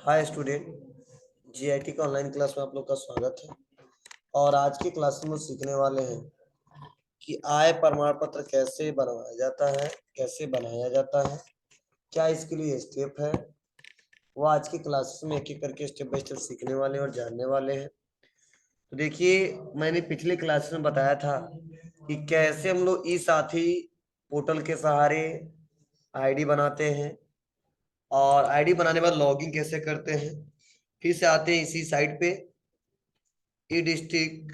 Hi student, GIT का online class में आप लोग का स्वागत है। और आज की क्लास में सीखने वाले हैं कि आय प्रमाण पत्र कैसे बनवाया जाता है, कैसे बनाया जाता है, क्या इसके लिए स्टेप है। वो आज की क्लास में एक एक करके स्टेप बाय स्टेप सीखने वाले हैं और जानने वाले हैं। तो देखिए, मैंने पिछले क्लास में बताया था कि कैसे हम लोग ई साथी पोर्टल के सहारे आईडी बनाते हैं और आईडी बनाने के बाद लॉगिन कैसे करते हैं। फिर से आते हैं इसी साइट पे ई डिस्ट्रिक्ट,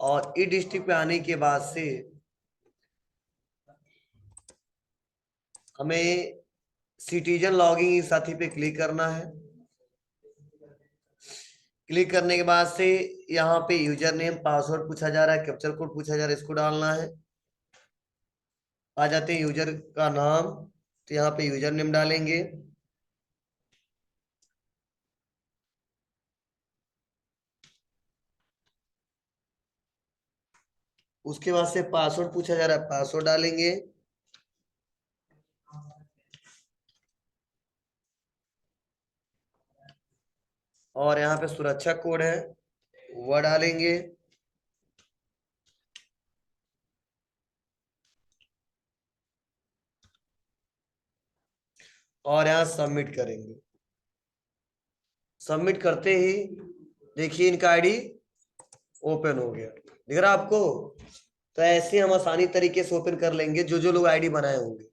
और ई डिस्ट्रिक्ट पे आने के बाद से हमें सिटीजन लॉगिंग इस साथी पे क्लिक करना है। क्लिक करने के बाद से यहाँ पे यूजर नेम पासवर्ड पूछा जा रहा है, कैप्चर कोड पूछा जा रहा है, इसको डालना है। आ जाते हैं यूजर का नाम, तो यहाँ पे यूजर नेम डालेंगे। उसके बाद से पासवर्ड पूछा जा रहा है, पासवर्ड डालेंगे। और यहाँ पे सुरक्षा कोड है, वह डालेंगे। और यहाँ सबमिट करेंगे। सबमिट करते ही देखिए इनका आईडी ओपन हो गया, दिख रहा आपको। तो ऐसे हम आसानी तरीके से ओपन कर लेंगे जो जो लोग आईडी बनाए होंगे।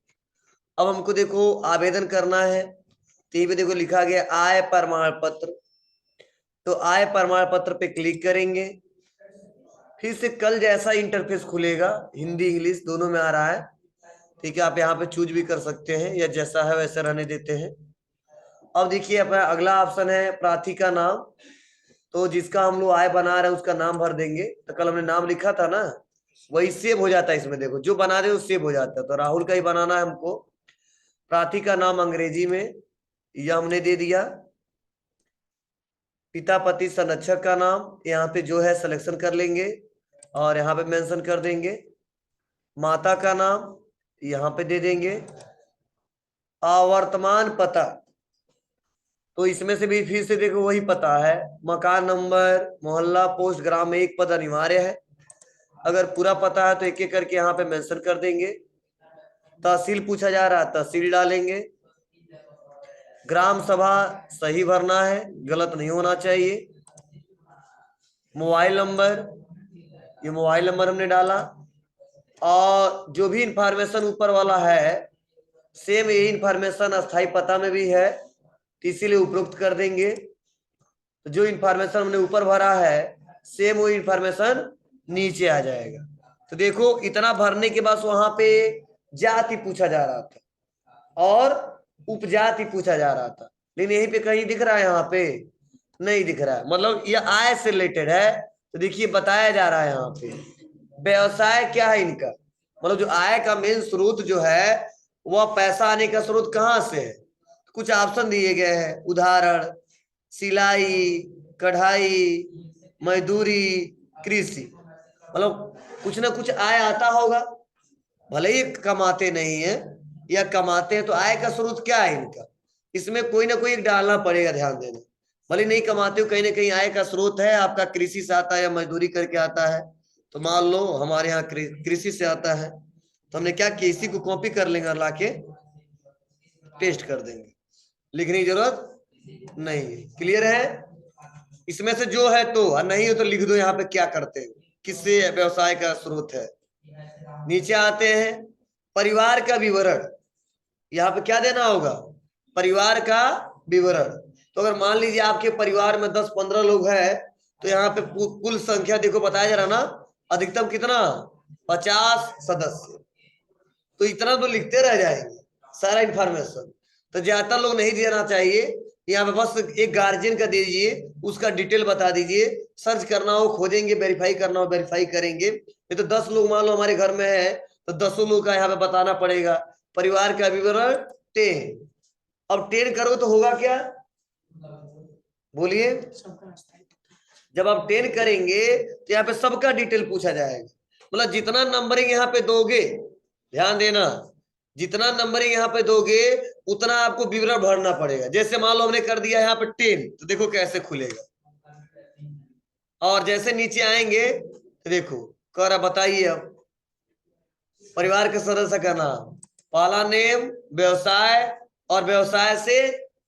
अब हमको देखो आवेदन करना है, तो ये पे देखो लिखा गया आय प्रमाण पत्र। तो आय प्रमाण पत्र पे क्लिक करेंगे। फिर से कल जैसा इंटरफेस खुलेगा, हिंदी इंग्लिश दोनों में आ रहा है। ठीक है, आप यहाँ पे चूज भी कर सकते हैं या जैसा है वैसा रहने देते हैं। अब देखिए अपना अगला ऑप्शन है प्रार्थी का नाम। तो जिसका हम लोग आय बना रहे हैं उसका नाम भर देंगे। तो कल हमने नाम लिखा था ना, वही सेव हो जाता है इसमें। देखो जो बना रहे हो सेव हो जाता है। तो राहुल का ही बनाना है हमको। प्रार्थी का नाम अंग्रेजी में यह हमने दे दिया। पिता पति संरक्षक का नाम यहाँ पे जो है सिलेक्शन कर लेंगे और यहाँ पे मेंशन कर देंगे। माता का नाम यहाँ पे दे देंगे। अवर्तमान पता, तो इसमें से भी फिर से देखो वही पता है। मकान नंबर, मोहल्ला, पोस्ट, ग्राम में एक पद अनिवार्य है। अगर पूरा पता है तो एक एक करके यहाँ पे मेंशन कर देंगे। तहसील पूछा जा रहा है, तहसील डालेंगे। ग्राम सभा सही भरना है, गलत नहीं होना चाहिए। मोबाइल नंबर, ये मोबाइल नंबर हमने डाला। और जो भी इंफॉर्मेशन ऊपर वाला है सेम यही इंफॉर्मेशन अस्थाई पता में भी है, तो इसीलिए उपरोक्त कर देंगे। तो जो इंफॉर्मेशन हमने ऊपर भरा है सेम वो इंफॉर्मेशन नीचे आ जाएगा। तो देखो इतना भरने के बाद वहां पे जाति पूछा जा रहा था और उपजाति पूछा जा रहा था, लेकिन यहीं पे कहीं दिख रहा है, यहाँ पे नहीं दिख रहा है। मतलब ये आय से रिलेटेड है। तो देखिए बताया जा रहा है यहाँ पे व्यवसाय क्या है इनका। मतलब जो आय का मेन स्रोत जो है वह पैसा आने का स्रोत कहाँ से है। कुछ ऑप्शन दिए गए हैं, उदाहरण सिलाई, कढ़ाई, मजदूरी, कृषि। मतलब कुछ ना कुछ आय आता होगा, भले ही कमाते नहीं है या कमाते हैं। तो आय का स्रोत क्या है इनका, इसमें कोई ना कोई एक डालना पड़ेगा, ध्यान देना। भले नहीं कमाते हो, कहीं ना कहीं आय का स्रोत है आपका। कृषि से आता है या मजदूरी करके आता है। तो मान लो हमारे यहाँ कृषि से आता है, तो हमने क्या किया, इसी को कॉपी कर लेंगे और लाके पेस्ट कर देंगे। लिखने की जरूरत नहीं है। क्लियर है। इसमें से जो है तो, और नहीं हो तो लिख दो यहाँ पे क्या करते हो, किससे व्यवसाय का स्रोत है। नीचे आते हैं परिवार का विवरण। यहाँ पे क्या देना होगा, परिवार का विवरण। तो अगर मान लीजिए आपके परिवार में 10-15 लोग हैं, तो यहाँ पे कुल संख्या देखो बताया जा रहा ना, अधिकतम कितना, 50 सदस्य। तो इतना तो लिखते रह जाएंगे सारा इंफॉर्मेशन। तो ज्यादा लोग नहीं देना चाहिए। यहाँ पे बस एक गार्जियन का दे दीजिए, उसका डिटेल बता दीजिए। सर्च करना हो खोजेंगे, वेरीफाई करना हो वेरीफाई करेंगे। ये तो 10 लोग मान लो हमारे घर में है, तो 10 लोग का यहाँ पे बताना पड़ेगा। परिवार का विवरण 10। अब 10 करो तो होगा क्या, बोलिए। जब आप 10 करेंगे तो यहाँ पे सबका डिटेल पूछा जाएगा। मतलब जितना नंबरिंग यहाँ पे दोगे, ध्यान देना, जितना नंबरिंग यहाँ पे दोगे उतना आपको विवरण भरना पड़ेगा। जैसे मान लो हमने कर दिया यहाँ पे 10, तो देखो कैसे खुलेगा। और जैसे नीचे आएंगे तो देखो कह रहा, बताइए अब परिवार के सदस्य का नाम, पहला नेम, व्यवसाय और व्यवसाय से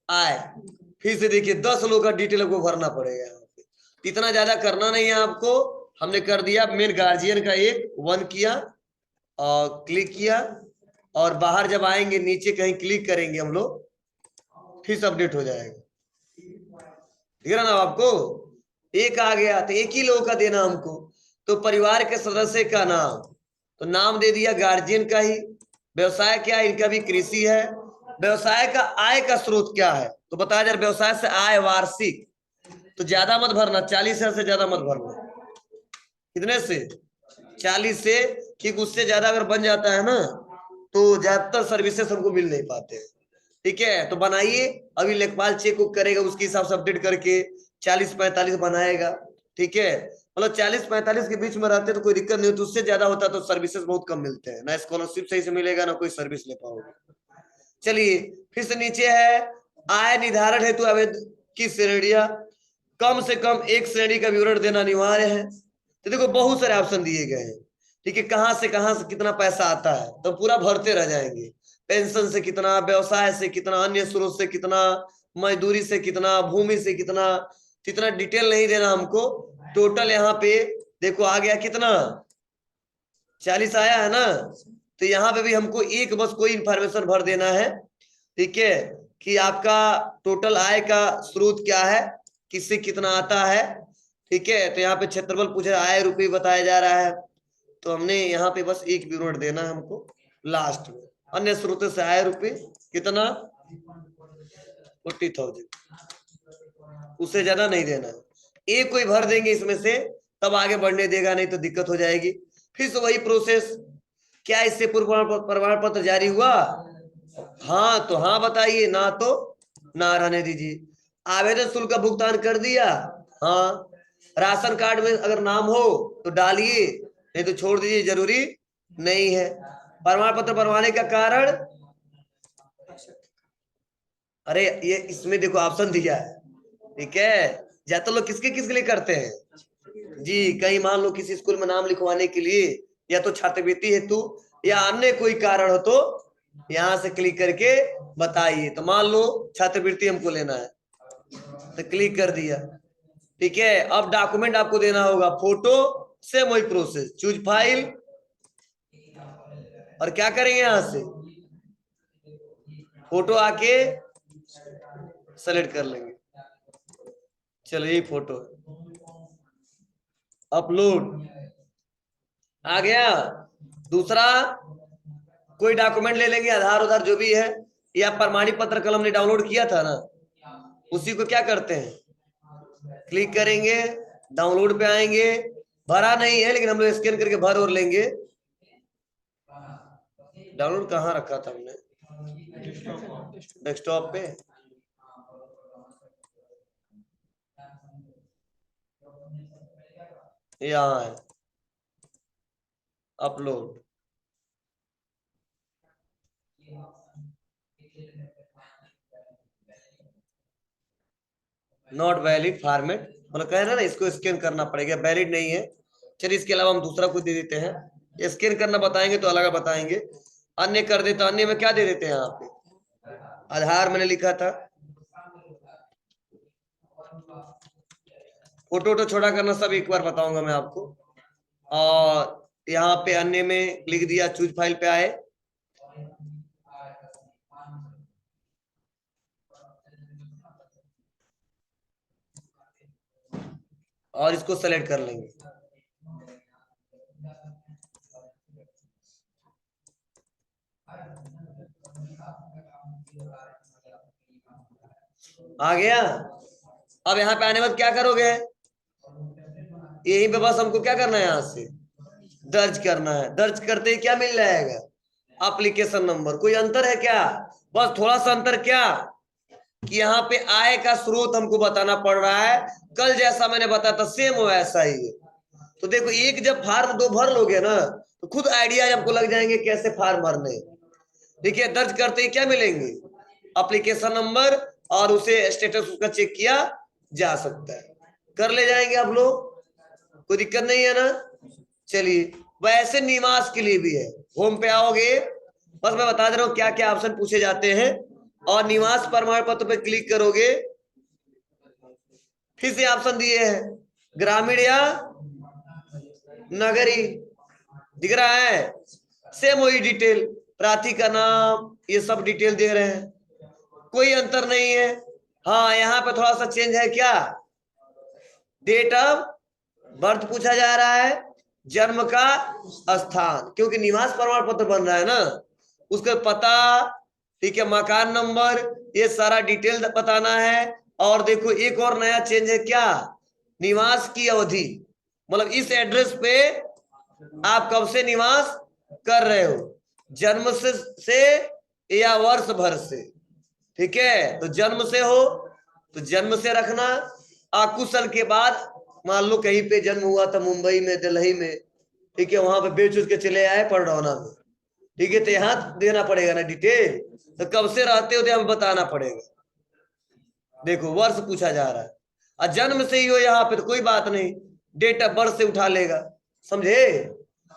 आय। फिर से देखिए 10 लोग का डिटेल आपको भरना पड़ेगा यहाँ पे। इतना ज्यादा करना नहीं है आपको। हमने कर दिया मेन गार्जियन का एक 1 किया और क्लिक किया, और बाहर जब आएंगे नीचे कहीं क्लिक करेंगे हम लोग, फिर से अपडेट हो जाएगा। ठीक है ना आपको? एक आ गया तो एक ही लोगों का देना हमको। तो परिवार के सदस्य का नाम, तो नाम दे दिया गार्जियन का ही। व्यवसाय क्या है? इनका भी कृषि है। व्यवसाय का आय का स्रोत क्या है? तो बताया जा रहा व्यवसाय से आय वार्षिक, तो ज्यादा मत भरना, 40,000 से ज्यादा मत भरना। कितने से? 40 से, ठीक उससे ज्यादा अगर बन जाता है ना तो ज्यादातर सर्विसेज हमको मिल नहीं पाते। ठीक है, तो बनाइए, अभी लेखपाल चेक करेगा, उसके हिसाब से अपडेट करके 40-45 बनाएगा। ठीक है, मतलब 40-45 के बीच में रहते तो कोई दिक्कत नहीं होती। उससे ज्यादा होता तो सर्विसेज बहुत कम मिलते हैं, ना स्कॉलरशिप सही से मिलेगा, ना कोई सर्विस ले पाओगे। चलिए फिर से नीचे है, आय निर्धारण हेतु आवेदन की श्रेणियां, कम से कम एक श्रेणी का विवरण देना अनिवार्य है। तो देखो बहुत सारे ऑप्शन दिए गए हैं। ठीक है, कहां से कितना पैसा आता है, तो पूरा भरते रह जाएंगे। पेंशन से कितना, व्यवसाय से कितना, अन्य स्रोत से कितना, मजदूरी से कितना, भूमि से कितना, कितना डिटेल नहीं देना हमको। टोटल यहाँ पे देखो आ गया कितना, 40 आया है ना। तो यहाँ पे भी हमको एक बस कोई इंफॉर्मेशन भर देना है। ठीक है, कि आपका टोटल आय का स्रोत क्या है, किससे कितना आता है। ठीक है, तो यहाँ पे क्षेत्रफल पूछे, आय रुपये बताया जा रहा है, तो हमने यहाँ पे बस एक विवरण देना है हमको लास्ट में। अन्य स्रोतों से आय रुपये कितना, 40,000, उससे ज्यादा नहीं देना है। एक कोई भर देंगे इसमें से तब आगे बढ़ने देगा, नहीं तो दिक्कत हो जाएगी। फिर से वही प्रोसेस, क्या इससे पूर्व प्रमाण पत्र जारी हुआ? हाँ तो हाँ बताइए, ना तो ना रहने दीजिए। आवेदन शुल्क का भुगतान कर दिया, हाँ। राशन कार्ड में अगर नाम हो तो डालिए, नहीं तो छोड़ दीजिए, जरूरी नहीं है। प्रमाण पत्र बनवाने का कारण, अरे ये इसमें देखो ऑप्शन दिया है। ठीक है, ज्यादा लोग किसके किसके लिए करते हैं जी, कहीं मान लो किसी स्कूल में नाम लिखवाने के लिए, या तो छात्रवृत्ति हेतु, या अन्य कोई कारण हो, तो यहाँ से क्लिक करके बताइए। तो मान लो छात्रवृत्ति हमको लेना है, तो क्लिक कर दिया। ठीक है, अब डॉक्यूमेंट आपको देना होगा, फोटो, सेम वही प्रोसेस, चूज फाइल, और क्या करेंगे यहाँ से फोटो आके सेलेक्ट कर लेंगे। चलिए फोटो अपलोड आ गया। दूसरा कोई डॉक्यूमेंट ले लेंगे, आधार उधार जो भी है, या प्रमाणित पत्र कल हमने डाउनलोड किया था ना, उसी को क्या करते हैं, क्लिक करेंगे, डाउनलोड पे आएंगे। भरा नहीं है लेकिन हम लोग स्कैन करके भर और लेंगे। डाउनलोड कहाँ रखा था हमने, डेस्कटॉप पे। यहाँ है अपलोड, नॉट वैलिड फॉर्मेट, मतलब कह रहे ना इसको स्कैन करना पड़ेगा, वैलिड नहीं है। चलिए इसके अलावा हम दूसरा कुछ दे देते हैं, स्कैन करना बताएंगे तो अलग बताएंगे। अन्य कर देते, अन्य में क्या दे देते हैं यहाँ पे, आधार मैंने लिखा था, फोटो वोटो छोड़ा करना सब एक बार बताऊंगा मैं आपको। और यहाँ पे अन्य में लिख दिया, चूज फाइल पे आए, और इसको सेलेक्ट कर लेंगे। आ गया। अब यहाँ पे आने के बाद क्या करोगे, यही पे बस हमको क्या करना है, यहाँ से दर्ज करना है। दर्ज करते ही क्या मिल जाएगा, एप्लीकेशन नंबर। कोई अंतर है क्या? बस थोड़ा सा अंतर, क्या कि यहाँ पे आय का स्रोत हमको बताना पड़ रहा है। कल जैसा मैंने बताया था सेम वैसा ही है। तो देखो एक जब फार्म 2 भर लोगे ना, तो खुद आइडिया आपको लग जाएंगे कैसे फार्म भरने। देखिए दर्ज करते ही क्या मिलेंगे, एप्लीकेशन नंबर, और उसे स्टेटस उसका चेक किया जा सकता है। कर ले जाएंगे आप लोग, कोई दिक्कत नहीं है ना। चलिए, वैसे निवास के लिए भी है। होम पे आओगे, बस मैं बता दे रहा हूं क्या क्या ऑप्शन पूछे जाते हैं, और निवास प्रमाण पत्र पे क्लिक करोगे, फिर से ऑप्शन दिए हैं ग्रामीण या नगरी, दिख रहा है, सेम वही डिटेल, प्रार्थी का नाम, ये सब डिटेल दे रहे हैं, कोई अंतर नहीं है। हाँ, यहाँ पे थोड़ा सा चेंज है, क्या, डेट ऑफ बर्थ पूछा जा रहा है, जन्म का स्थान, क्योंकि निवास प्रमाण पत्र बन रहा है ना, उसका पता, ठीक है, मकान नंबर, ये सारा डिटेल बताना है। और देखो एक और नया चेंज है, क्या, निवास की अवधि, मतलब इस एड्रेस पे आप कब से निवास कर रहे हो, जन्म से या वर्ष भर से, ठीक है। तो जन्म से हो तो जन्म से रखना, कुछ साल के बाद मान लो कहीं पे जन्म हुआ था मुंबई में, दिल्ली में, ठीक है, वहां पे बेच उच के चले आए पड़रौना में, ठीक है, तो यहाँ देना पड़ेगा ना डिटेल, तो कब से रहते हो तो हमें बताना पड़ेगा। देखो वर्ष पूछा जा रहा है, और जन्म से ही हो यहाँ पे तो कोई बात नहीं, डेट ऑफ बर्थ से उठा लेगा, समझे।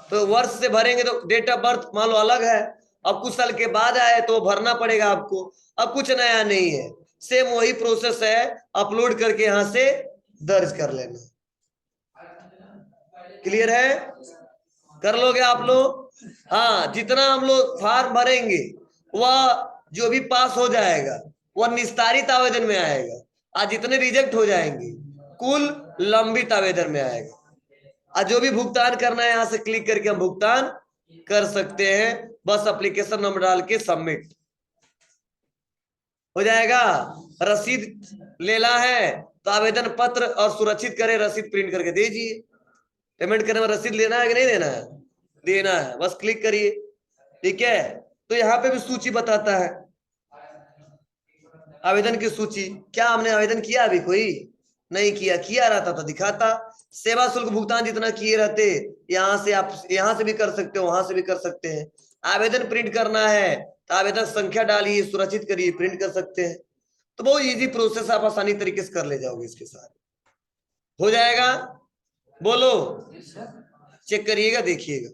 तो वर्ष से भरेंगे तो डेट ऑफ बर्थ मान लो अलग है, अब कुछ साल के बाद आए तो भरना पड़ेगा आपको। अब कुछ नया नहीं है, सेम वही प्रोसेस है, अपलोड करके यहां से दर्ज कर लेना। क्लियर है, कर लोगे आप लोग। हाँ, जितना हम लोग फॉर्म भरेंगे वह जो भी पास हो जाएगा वह निस्तारित आवेदन में आएगा, आज जितने रिजेक्ट हो जाएंगे कुल लंबित आवेदन में आएगा। आज जो भी भुगतान करना है यहाँ से क्लिक करके हम भुगतान कर सकते हैं, बस एप्लीकेशन नंबर डाल के सबमिट हो जाएगा। रसीद लेना है तो आवेदन पत्र और सुरक्षित करें, रसीद प्रिंट करके दीजिए। पेमेंट करने में रसीद लेना है कि नहीं लेना है, देना है, बस क्लिक करिए, ठीक है। तो यहाँ पे भी सूची बताता है, आवेदन की सूची, क्या हमने आवेदन किया अभी कोई नहीं किया, किया रहता तो दिखाता। सेवा शुल्क भुगतान जितना किए रहते, यहाँ से आप यहाँ से भी कर सकते हो, वहां से भी कर सकते हैं। आवेदन प्रिंट करना है तो आवेदन संख्या डालिए, सुरक्षित करिए, प्रिंट कर सकते हैं। तो बहुत इजी प्रोसेस, आप आसानी तरीके से कर ले जाओगे, इसके साथ हो जाएगा। बोलो, चेक करिएगा, देखिएगा।